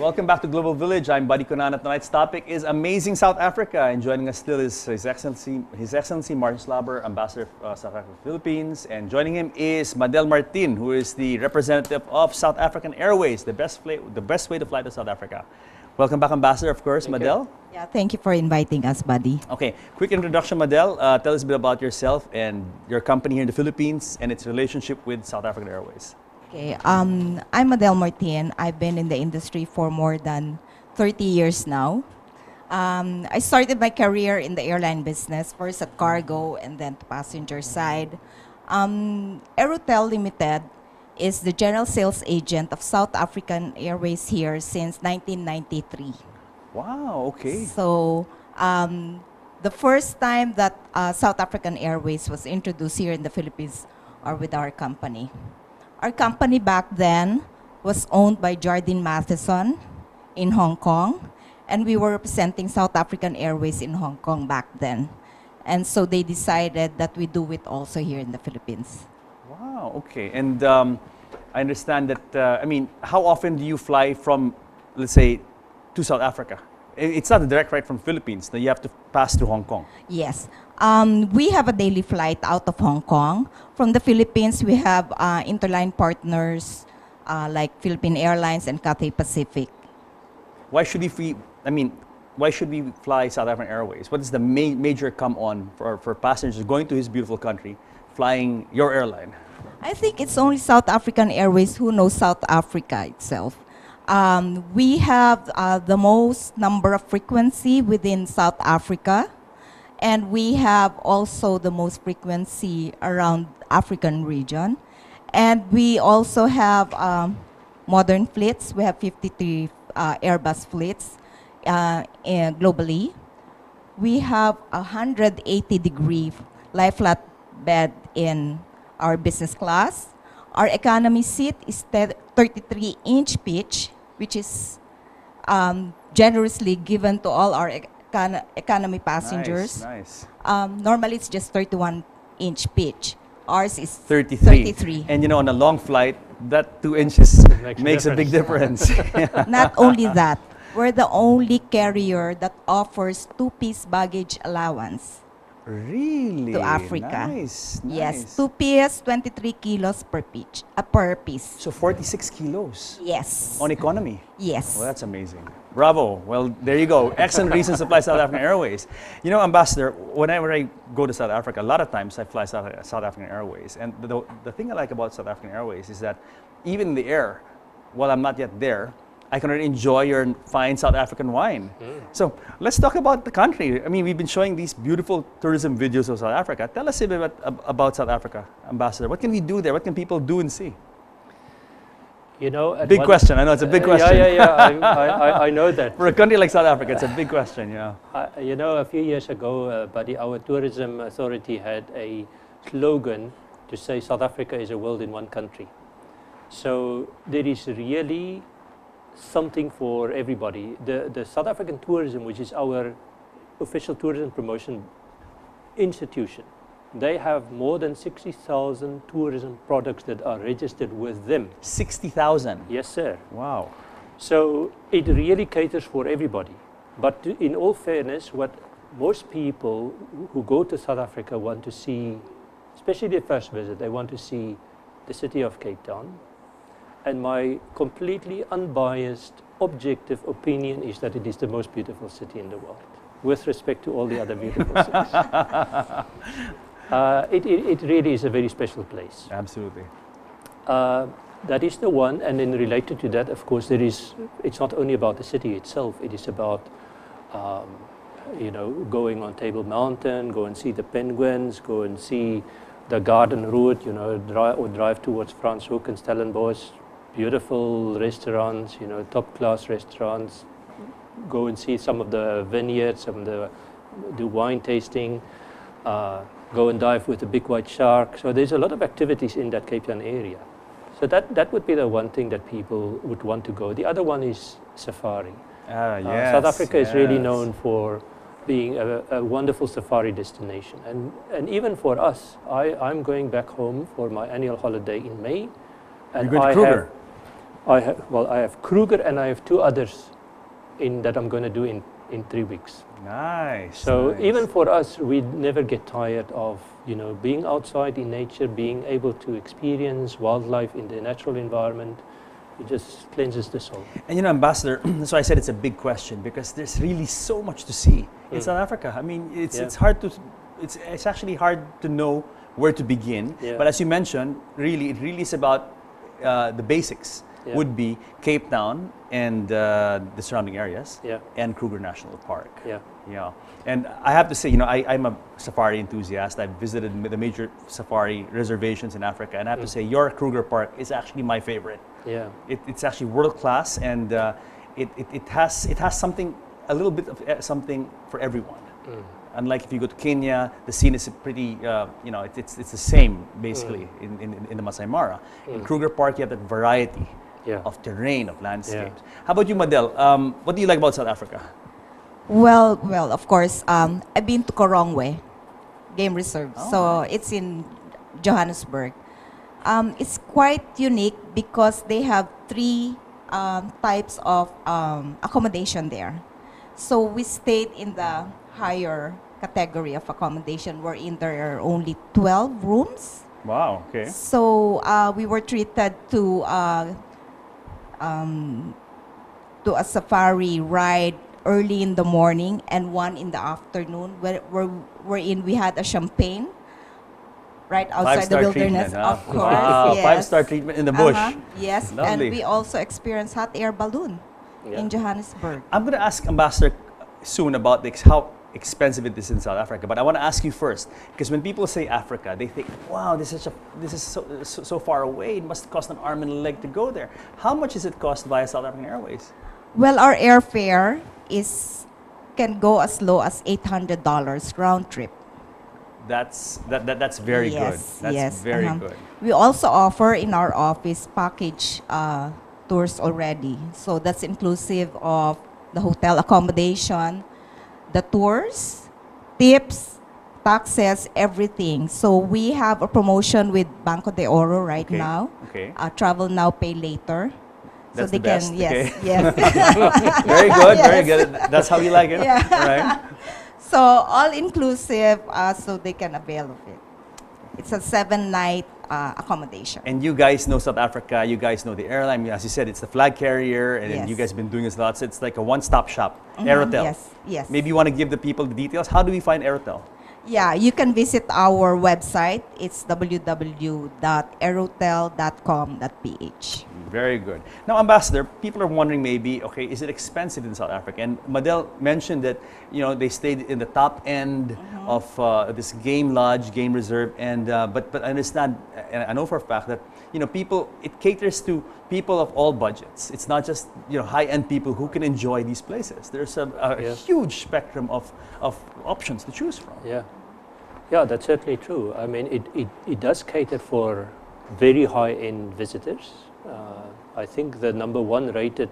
Welcome back to Global Village. I'm Buddy Kunan. Tonight's topic is amazing South Africa, and joining us still is His Excellency Martin Slaber, Ambassador of South Africa, Philippines, and joining him is Madel Martin, who is the representative of South African Airways, the best way to fly to South Africa. Welcome back, Ambassador, of course, Madel. Yeah, thank you for inviting us, Buddy. Okay, quick introduction, Madel. Tell us a bit about yourself and your company here in the Philippines and its relationship with South African Airways. Okay, I'm Madel Martin. I've been in the industry for more than 30 years now. I started my career in the airline business, first at cargo and then to passenger side. Aerotel Limited is the general sales agent of South African Airways here since 1993. Wow, okay. So the first time that South African Airways was introduced here in the Philippines are with our company. Our company back then was owned by Jardine Matheson in Hong Kong, and we were representing South African Airways in Hong Kong back then. And so they decided that we do it also here in the Philippines. Wow, okay. And I understand that, how often do you fly from, let's say, to South Africa? It's not a direct flight from Philippines. You have to pass through Hong Kong. Yes. We have a daily flight out of Hong Kong. From the Philippines, we have interline partners like Philippine Airlines and Cathay Pacific. Why should we fly South African Airways? What is the major come on for passengers going to his beautiful country, flying your airline? I think it's only South African Airways who knows South Africa itself. We have the most number of frequency within South Africa, and we have also the most frequency around African region. And we also have modern fleets. We have 53 Airbus fleets globally. We have 180-degree lie-flat bed in our business class. Our economy seat is 33-inch pitch, which is generously given to all our economy passengers. Nice. Normally, it's just 31-inch pitch. Ours is 33. And on a long flight, that 2 inches makes a big difference. Not only that, we're the only carrier that offers 2-piece baggage allowance. Really? To Africa. Nice. Yes, 2 piece, 23 kilos per piece. So 46 kilos? Yes. On economy? Yes. Well, that's amazing. Bravo. Well, there you go. Excellent reasons to fly South African Airways. Ambassador, whenever I go to South Africa, a lot of times I fly South African Airways. And the thing I like about South African Airways is that even in the air, while I'm not yet there, I can already enjoy your fine South African wine. So let's talk about the country. We've been showing these beautiful tourism videos of South Africa. Tell us a bit about South Africa, Ambassador. What can we do there? What can people do and see? Big question. I know it's a big question. I know that. For a country like South Africa, it's a big question, yeah. A few years ago, Buddy, our tourism authority had a slogan to say South Africa is a world in one country. So there is really something for everybody. The South African tourism, which is our official tourism promotion institution, they have more than 60,000 tourism products that are registered with them. 60,000? Yes, sir. Wow. So it really caters for everybody. But in all fairness, what most people who go to South Africa want to see, especially their first visit, they want to see the city of Cape Town. And my completely unbiased, objective opinion is that it is the most beautiful city in the world, with respect to all the other beautiful cities. It really is a very special place. Absolutely. That is the one, and then related to that, of course, it's not only about the city itself, it is about, going on Table Mountain, go and see the penguins, go and see the garden route, drive towards Franshoek and Stellenbosch. Beautiful restaurants, top-class restaurants. Go and see some of the vineyards, do wine tasting. Go and dive with the big white shark. So there's a lot of activities in that Cape Town area. So that would be the one thing that people would want to go. The other one is safari. Yes, South Africa is really known for being a wonderful safari destination. And even for us, I'm going back home for my annual holiday in May. And You're going to Kruger? I have Kruger and I have two others that I'm going to do in 3 weeks. Nice. So nice. even for us, we never get tired of being outside in nature, being able to experience wildlife in the natural environment. It just cleanses the soul. And Ambassador, that's why I said it's a big question, because there's really so much to see in South Africa. I mean, it's hard to, it's actually hard to know where to begin. Yeah. But as you mentioned, it really is about the basics. Yeah. Would be Cape Town and the surrounding areas, Yeah. and Kruger National Park. Yeah. Yeah, and I have to say, I'm a safari enthusiast. I've visited the major safari reservations in Africa, and I have to say, your Kruger Park is actually my favorite. Yeah. It's actually world class, and it has something, a little bit of something for everyone. Unlike if you go to Kenya, the scene is pretty, it's the same basically in the Masai Mara. In Kruger Park, you have that variety of terrain, of landscapes. How about you, Madel? What do you like about South Africa? Well, of course, I've been to Korongwe Game Reserve. So it's in Johannesburg. It's quite unique because they have 3 types of accommodation there. So we stayed in the higher category of accommodation, wherein there are only 12 rooms. Wow, okay. So we were treated to a safari ride early in the morning and one in the afternoon, wherein we had a champagne right outside the wilderness, treatment, huh? of course. Wow, Yes. 5-star treatment in the bush. Yes, Lovely. and we also experienced hot air balloon in Johannesburg. I'm going to ask Ambassador soon about how expensive it is in South Africa, but I want to ask you first, because when people say Africa, they think, wow, this is so far away. It must cost an arm and a leg to go there. How much does it cost via South African Airways? Well, our airfare can go as low as $800 round trip. That's very good. That's very good. We also offer in our office package tours already. So that's inclusive of the hotel accommodation, the tours, tips, taxes, everything. So we have a promotion with Banco de Oro right now. Okay. Travel now, pay later. That's so they the best. can, yes, Okay. yes. Very good, Yes. very good. That's how you like it. Yeah. All right. So all inclusive, so they can avail of it. It's a 7-night accommodation. And you guys know South Africa. You guys know the airline. As you said, it's the flag carrier, and Yes. you guys have been doing this a lot. So it's like a one-stop shop. Aerotel. Yes, yes. Maybe you want to give the people the details. How do we find Aerotel? Yeah, you can visit our website. It's www.aerotel.com.ph. Very good. Now, Ambassador, people are wondering maybe, okay, is it expensive in South Africa? And Madel mentioned that, they stayed in the top end of this game lodge, game reserve, and but I understand, and I know for a fact that, it caters to people of all budgets. It's not just, high-end people who can enjoy these places. There's a huge spectrum of options to choose from. Yeah. Yeah, that's certainly true. I mean, it does cater for very high-end visitors. I think the #1 rated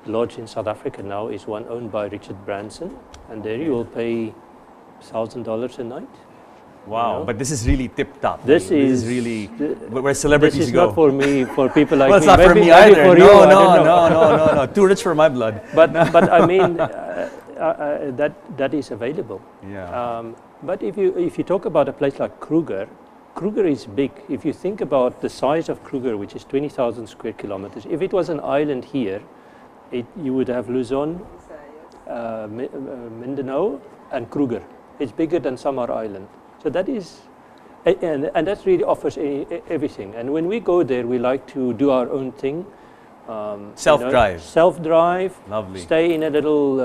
lodge in South Africa now is one owned by Richard Branson, and there you will pay $1,000 a night. Wow, but this is really tip-top. This is really where celebrities This is go. not for me, for people like Well, it's me. not for Maybe me either. for you, I don't know. No. Too rich for my blood. But I mean, that is available. Yeah. But if you talk about a place like Kruger, Kruger is big. If you think about the size of Kruger, which is 20,000 square kilometers, if it was an island here, you would have Luzon, Mindanao, and Kruger. It's bigger than Samar Island. So that is, and that really offers everything. And when we go there, we like to do our own thing. Self-drive. Self-drive. Lovely. Stay in a little,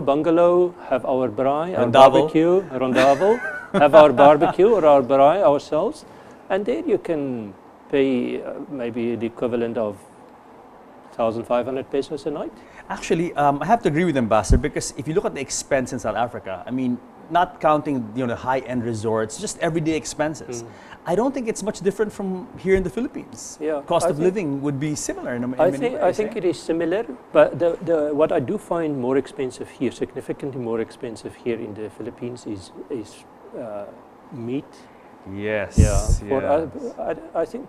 bungalow, have our braai, our Rondavel. barbecue, rondavel, have our barbecue or our braai ourselves. And there you can pay maybe the equivalent of 1,500 pesos a night. Actually, I have to agree with Ambassador, because if you look at the expense in South Africa, I mean, not counting the high-end resorts, just everyday expenses. I don't think it's much different from here in the Philippines. Yeah, Cost of living would be similar in many ways. I think it is similar, but what I do find more expensive here, significantly more expensive here in the Philippines, is meat. Yes. Yeah. Yeah. I think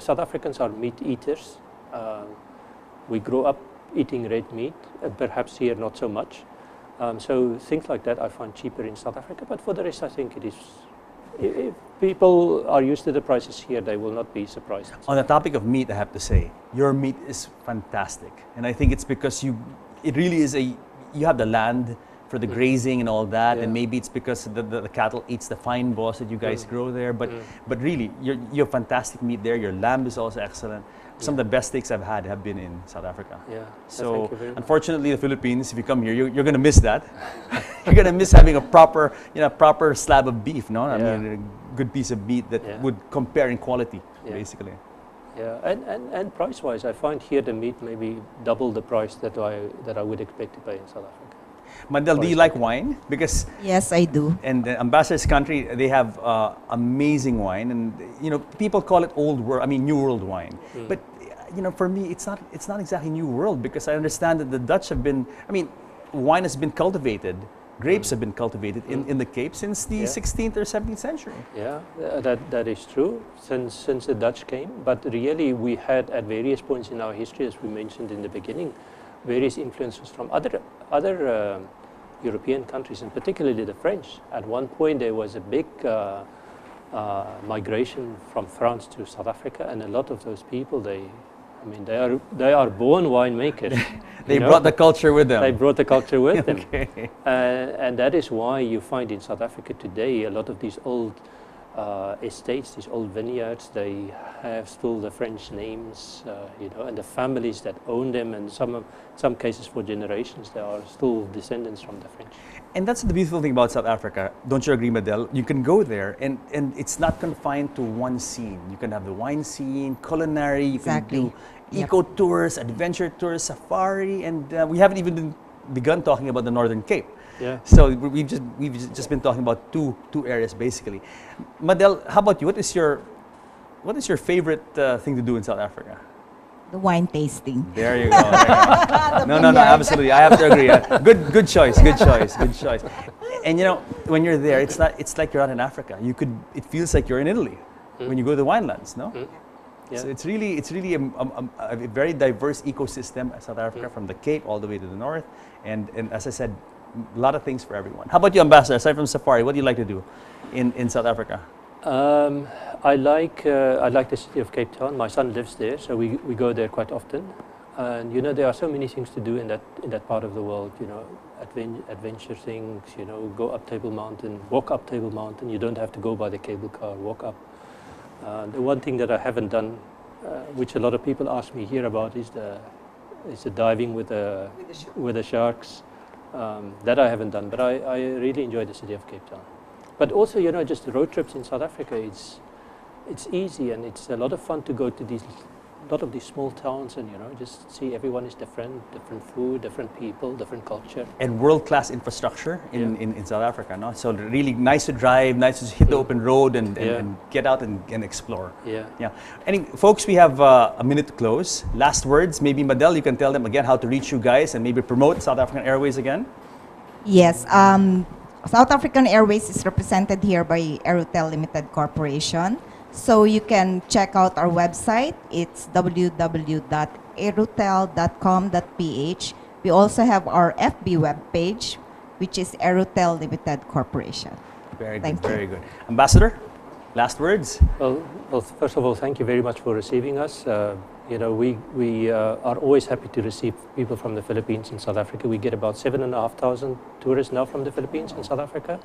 South Africans are meat eaters. We grew up eating red meat, perhaps here not so much. So things like that I find cheaper in South Africa, but for the rest I think it is, if people are used to the prices here, they will not be surprised. On the topic of meat, I have to say, your meat is fantastic. And I think it's because it really is you have the land for the grazing and all that, and maybe it's because the cattle eats the fine boss that you guys grow there, but really, you have fantastic meat there. Your lamb is also excellent. Some of the best steaks I've had have been in South Africa. Yeah. So Thank you very much. unfortunately, the Philippines, if you come here, you're going to miss that. You're going to miss having a proper slab of beef, no? I mean, a good piece of meat that would compare in quality, basically. Yeah, and price-wise, I find here the meat maybe double the price that I would expect to pay in South Africa. Mandel, do you like wine? Because Yes, I do. and the Ambassador's country, they have amazing wine, and people call it New World wine. But for me, it's not exactly New World, because I understand that the Dutch wine has been cultivated. Grapes have been cultivated in the Cape since the 16th or 17th century. Yeah, that is true since the Dutch came. But really, we had at various points in our history, as we mentioned in the beginning, various influences from other European countries, and particularly the French. At one point, there was a big migration from France to South Africa, and a lot of those people, they are born winemakers. They brought the culture with them. They brought the culture with them. Okay. And that is why you find in South Africa today a lot of these old estates, these old vineyards, they have still the French names, and the families that own them, and some cases for generations, they are still descendants from the French. And that's the beautiful thing about South Africa. Don't you agree, Madel? You can go there, and it's not confined to one scene. You can have the wine scene, culinary, you can do eco tours, adventure tours, safari, and we haven't even begun talking about the Northern Cape. Yeah. So we've just been talking about two areas basically. Madel, how about you? What is your favorite thing to do in South Africa? The wine tasting. There you go. No, absolutely. I have to agree. Good choice. And when you're there, it's like you're out in Africa. It feels like you're in Italy when you go to the winelands, no? Yeah. So it's really a very diverse ecosystem, South Africa, from the Cape all the way to the north, and as I said, a lot of things for everyone. How about you, Ambassador? Aside from safari, what do you like to do in South Africa? I like the city of Cape Town. My son lives there, so we go there quite often. And there are so many things to do in that part of the world. Adventure things. Go up Table Mountain, walk up Table Mountain. You don't have to go by the cable car. Walk up. The one thing that I haven't done, which a lot of people ask me here about, is the diving with the sharks. That I haven't done, but I really enjoy the city of Cape Town. But also, just the road trips in South Africa, it's easy, and it's a lot of fun to go to a lot of these small towns and just see everyone is different food, different people, different culture. And world-class infrastructure in South Africa, no? So really nice to drive, nice to hit the open road and get out and explore. Yeah. Folks, we have a minute to close. Last words, maybe Madel, you can tell them again how to reach you guys and maybe promote South African Airways again. Yes. South African Airways is represented here by Aerotel Limited Corporation. So you can check out our website. It's www.aerotel.com.ph. We also have our FB webpage, which is Aerotel Limited Corporation. Very good, very good. Ambassador, last words? Well, first of all, thank you very much for receiving us. We are always happy to receive people from the Philippines and South Africa. We get about 7,500 tourists now from the Philippines and South Africa.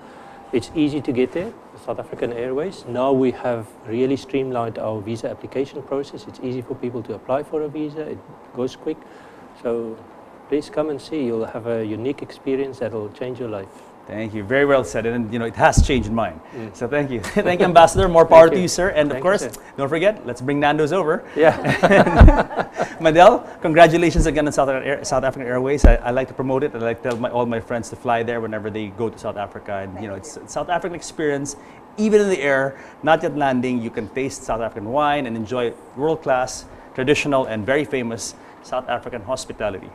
It's easy to get there with South African Airways. Now we have really streamlined our visa application process. It's easy for people to apply for a visa. It goes quick. So please come and see. You'll have a unique experience that will change your life. Thank you. Very well said. And it has changed mine. So thank you. Thank you, Ambassador. More power to you, sir. And of course, don't forget, let's bring Nando's over. Yeah. Madel, congratulations again on South African Airways. I like to promote it. I like to tell all my friends to fly there whenever they go to South Africa. And it's a South African experience, even in the air, not yet landing. You can taste South African wine and enjoy world-class, traditional, and very famous South African hospitality.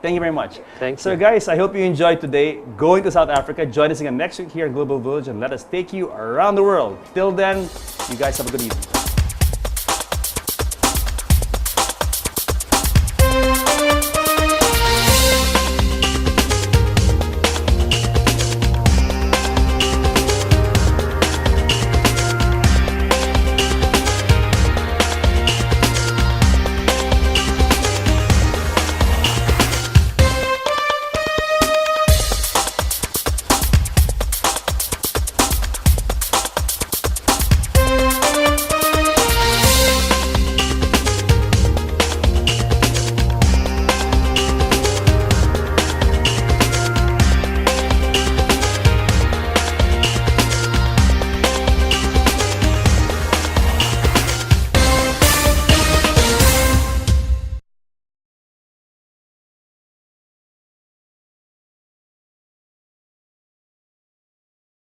Thank you very much. Thanks. So guys, I hope you enjoyed today going to South Africa. Join us again next week here at Global Village and let us take you around the world. Till then, you guys have a good evening.